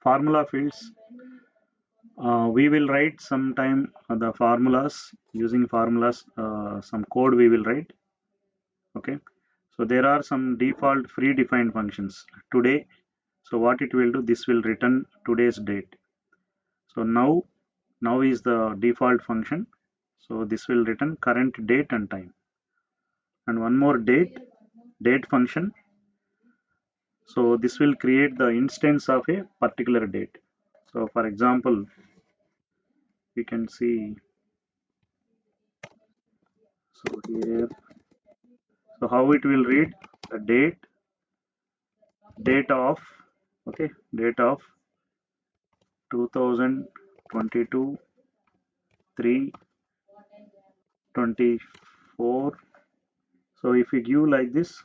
formula fields, we will write sometime the formulas. Using formulas, some code we will write. Okay, so there are some default predefined functions today. So what it will do, this will return today's date. So now is the default function. So this will return current date and time. And one more date function. So this will create the instance of a particular date. So for example, we can see, so here, so how it will read the date of, okay, date of 2022 3/24. So if we give like this,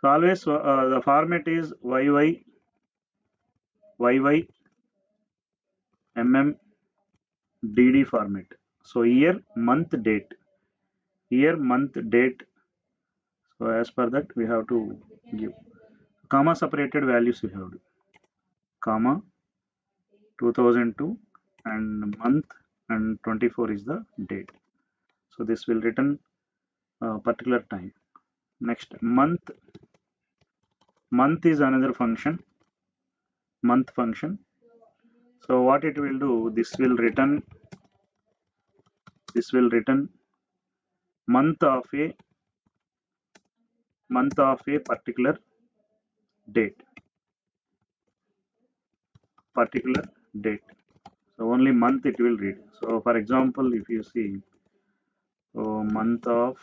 so always the format is YY DD format. So year month date. So as per that we have to give comma separated values. We have to comma 2002 and month and 24 is the date. So this will return particular time. Next month is another function, month function. So what it will do, this will return month of a date particular date. So only month it will read. So for example, if you see, so month of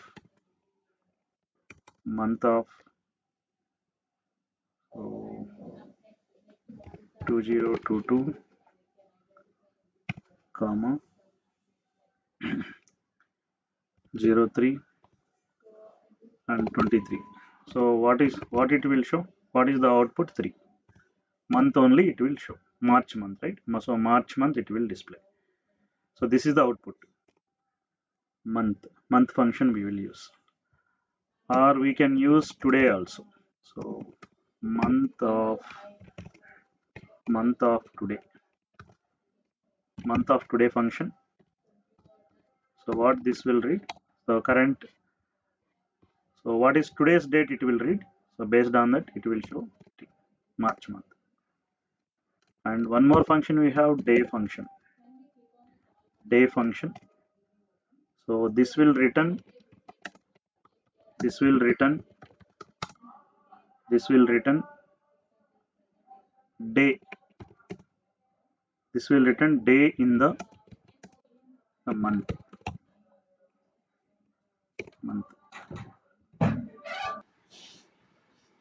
so 2022 comma 03 and 23. So what it will show, what is the output? 3 month only it will show, March month, right? So March month it will display. So this is the output, month function we will use, or we can use today also. So month of today function. So what this will read, so current, so what is today's date it will read. So based on that it will show March month. And one more function we have, day function. So this will return day. This will return day in the month.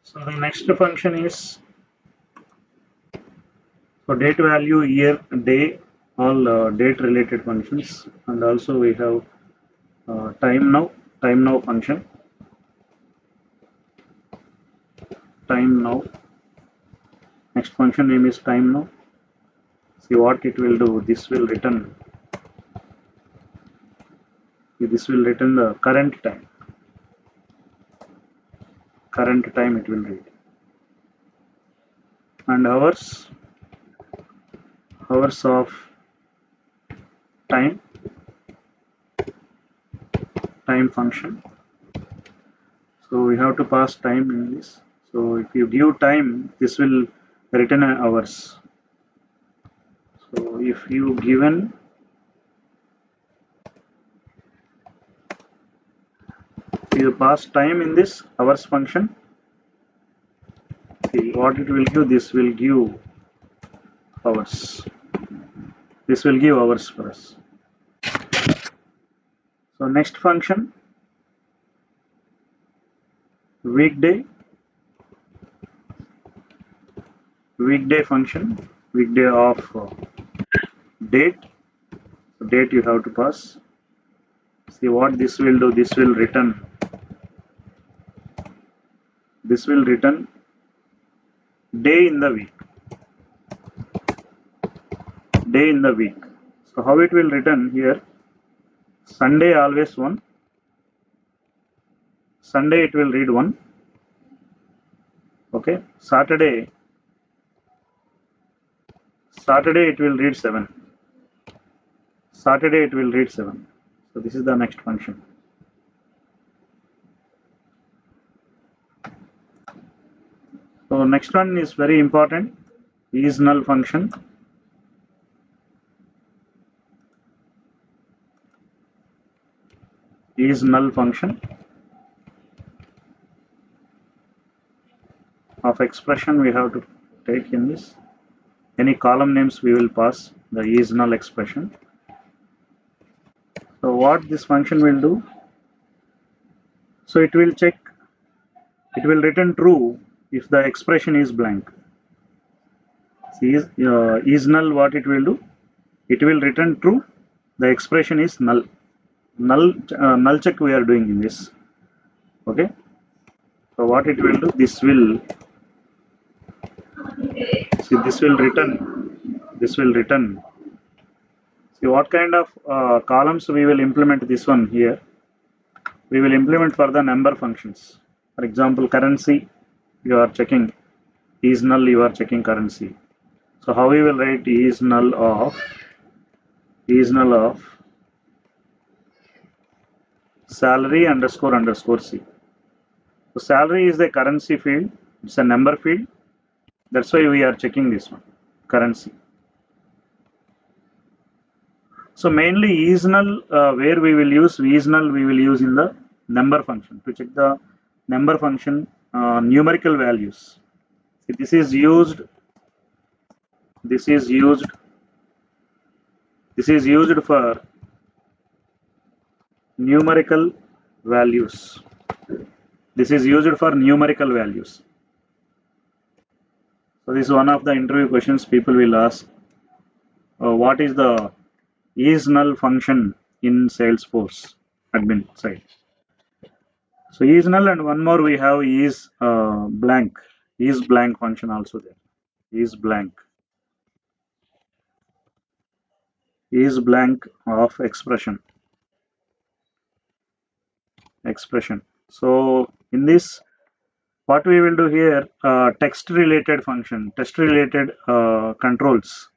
So the next function is, so date value, year, day, all date related functions. And also we have time now function. Time now. Next function name is time now. See what it will do. This will return the current time. Current time it will read. And hours of time function. So we have to pass time in this. So if you give time, this will return hours. So if you pass time in this hours function, see what it will give. This will give hours. This will give hours for us. So next function, weekday function, weekday of date. So date you have to pass. See what this will do. This will return day in the week. So how it will return here, Sunday always 1. Sunday it will read 1. Okay, Saturday Saturday it will read 7. Saturday it will read 7. So this is the next function. So next one is very important. Is null function. Is null function of expression we have to take in this. Any column names we will pass the is null expression. So what this function will do? So it will check, it will return true if the expression is blank. See, is null, what it will do? It will return true. The expression is null. Null check we are doing in this. Okay. So what it will do? This will see. This will return. This will return. See what kind of columns we will implement this one here. We will implement for the number functions. For example, currency. You are checking is null. You are checking currency. So how we will write is null of salary underscore underscore C. So salary is the currency field. It's a number field. That's why we are checking this one, currency. So mainly is null, where we will use is null, we will use in the number function to check the number function numerical values. See, this is used. This is used. This is used for numerical values. This is used for numerical values. So this is one of the interview questions people will ask. What is the is null function in Salesforce admin side? So is null, and one more we have is blank. Is blank function also there. Is blank. Is blank of expression. Expression. So in this, what we will do here, text related function, text related controls,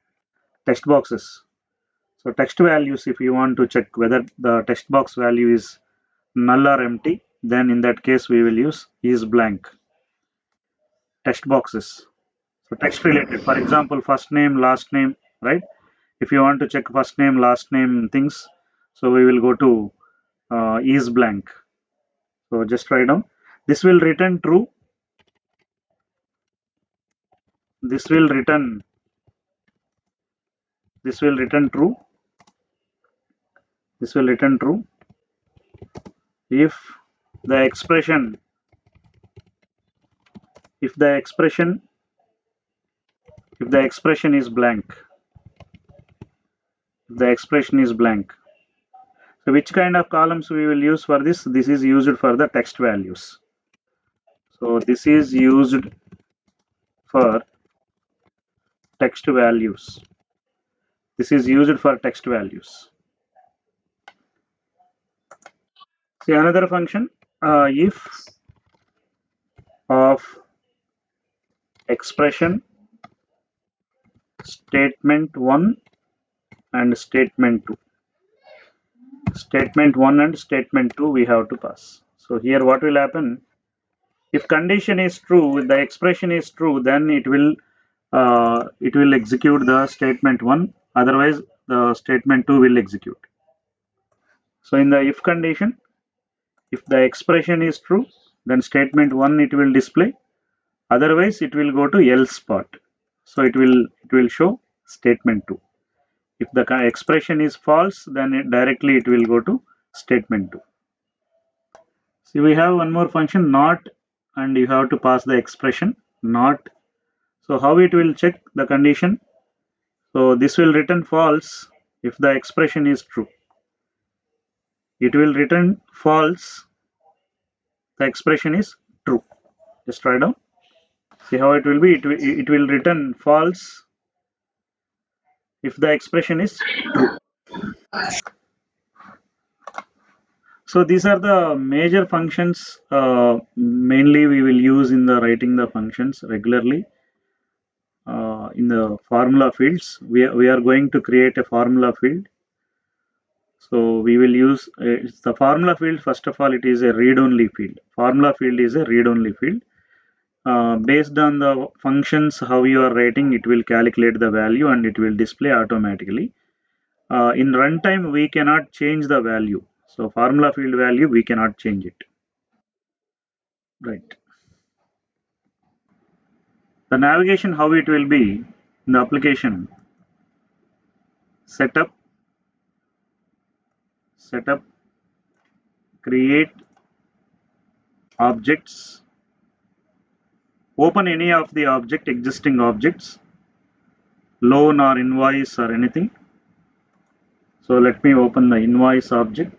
text boxes. So text values, if you want to check whether the text box value is null or empty, then in that case we will use is blank. Text boxes. So text related, for example, first name, last name, right? If you want to check first name, last name things, so we will go to is blank. So just write down. This will return true. This will return. This will return true. This will return true if the expression, if the expression, if the expression is blank. If the expression is blank. So which kind of columns we will use for this? This is used for the text values. So this is used for text values. This is used for text values. See another function, if of expression statement 1 and statement 2. Statement 1 and statement 2 we have to pass. So here what will happen? If condition is true, if the expression is true, then it will execute the statement 1. Otherwise, the statement 2 will execute. So in the if condition, if the expression is true, then statement 1 it will display. Otherwise, it will go to else part. So it will show statement 2. If the expression is false, then directly it will go to statement 2. See, we have one more function not, and you have to pass the expression not. So how it will check the condition? So this will return false if the expression is true. It will return false. The expression is true. Just write down. See how it will be. It will return false if the expression is true. So these are the major functions. Mainly we will use in the writing the functions regularly. in the formula fields. We are going to create a formula field. So we will use the formula field. First of all, it is a read-only field. Formula field is a read-only field. Based on the functions how you are writing, it will calculate the value and it will display automatically. In runtime, we cannot change the value. So formula field value, we cannot change it. Right. The navigation, how it will be in the application, setup, create objects, open any of the existing objects, loan or invoice or anything. So let me open the invoice object.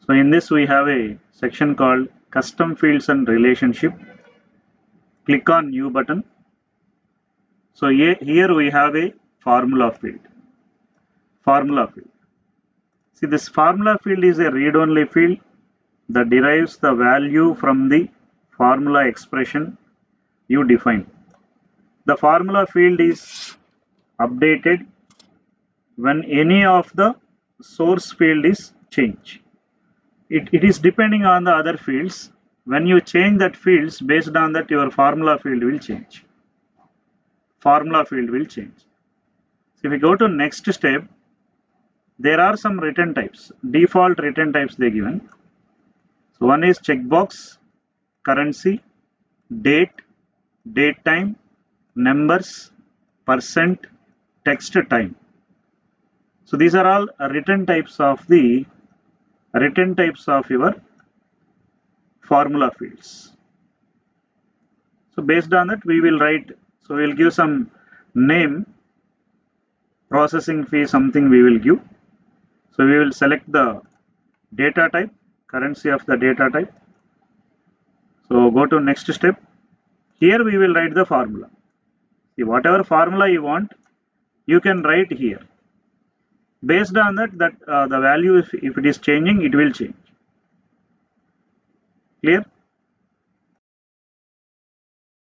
So in this we have a section called custom fields and relationship. Click on new button. So here we have a formula field. See, this formula field is a read-only field that derives the value from the formula expression you define. The formula field is updated when any of the source field is changed. It is depending on the other fields. When you change that fields, based on that your formula field will change. So if we go to next step, there are some return types, default return types they given. So one is checkbox, currency, date, date time, numbers, percent, text time. So these are all return types of your formula fields. So based on that we will write, so we will give some name, processing fee, something we will give. So we will select the data type, currency of the data type. So go to next step. Here we will write the formula. See, whatever formula you want, you can write here. Based on that the value, if it is changing, it will change. Clear?